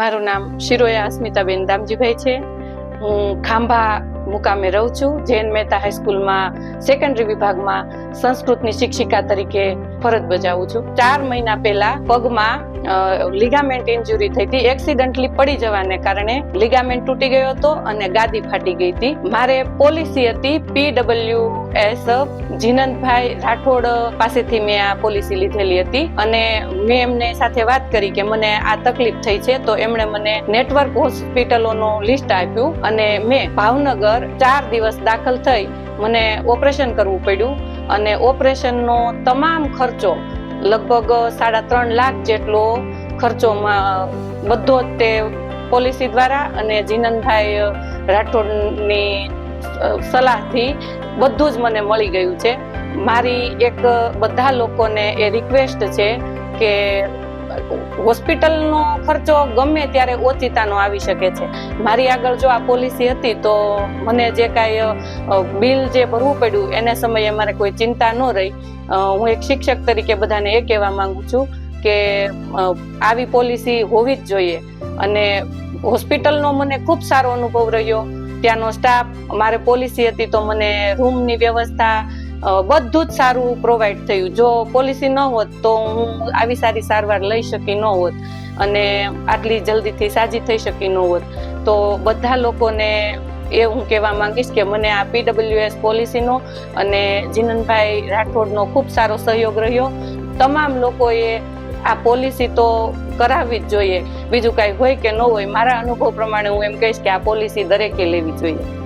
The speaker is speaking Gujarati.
મારું નામ શિરોયા અસ્મિતાબેન દામજીભાઈ છે। હું ખાંભા મુકામે રહું છું। જૈન મહેતા હાઈસ્કૂલમાં સેકન્ડરી વિભાગમાં સંસ્કૃતની શિક્ષિકા તરીકે ફરજ બજાવું છું। 4 મહિના પહેલા પગમાં લિગામેન્ટ ઇન્જરી થઈ હતી। એક્સિડન્ટલી પડી જવાને કારણે લિગામેન્ટ તૂટી ગયો હતો અને ગાદી ફાટી ગઈ હતી। મારે પોલિસી હતી PWS જીનંતભાઈ રાઠોડ પાસેથી મેં આ પોલિસી લીધેલી હતી અને મેં એમને સાથે વાત કરી કે મને આ તકલીફ થઈ છે, તો એમણે મને નેટવર્ક હોસ્પિટલોનો લિસ્ટ આપ્યું અને મેં ભાવનગર 4 દિવસ દાખલ થઈ મને ઓપરેશન કરવું પડ્યું અને ઓપરેશનનો તમામ ખર્ચો લગભગ 3.5 લાખ જેટલો ખર્ચોમાં બધો જ તે પોલિસી દ્વારા અને જીનંતભાઈ રાઠોડની સલાહથી બધું જ મને મળી ગયું છે। મારી એક બધા લોકોને એ રિક્વેસ્ટ છે કે હોસ્પિટલનો ખર્ચો ગમે ત્યારે ઓચિતાનો આવી શકે છે। મારી આગળ જો આ પોલિસી હતી તો મને જે કાંઈ બિલ જે ભરવું પડ્યું એને સમયે મારે કોઈ ચિંતા ન રહી। હું એક શિક્ષક તરીકે બધાને એ કહેવા માંગુ છું કે આવી પોલિસી હોવી જ જોઈએ અને હોસ્પિટલનો મને ખૂબ સારો અનુભવ રહ્યો। ત્યાંનો સ્ટાફ, મારે પોલિસી હતી તો મને રૂમની વ્યવસ્થા બધું જ સારું પ્રોવાઈડ થયું। જો પોલિસી ન હોત તો હું આવી સારી સારવાર લઈ શકી ન હોત અને આટલી જલ્દીથી સાજી થઈ શકી ન હોત। તો બધા લોકોને એ હું કહેવા માંગીશ કે મને આ PWS પોલિસીનો અને જીનંતભાઈ રાઠોડનો ખૂબ સારો સહયોગ રહ્યો। તમામ લોકોએ આ પોલિસી તો કરાવવી જ જોઈએ। બીજું કાંઈ હોય કે ન હોય, મારા અનુભવ પ્રમાણે હું એમ કહીશ કે આ પોલિસી દરેકે લેવી જોઈએ।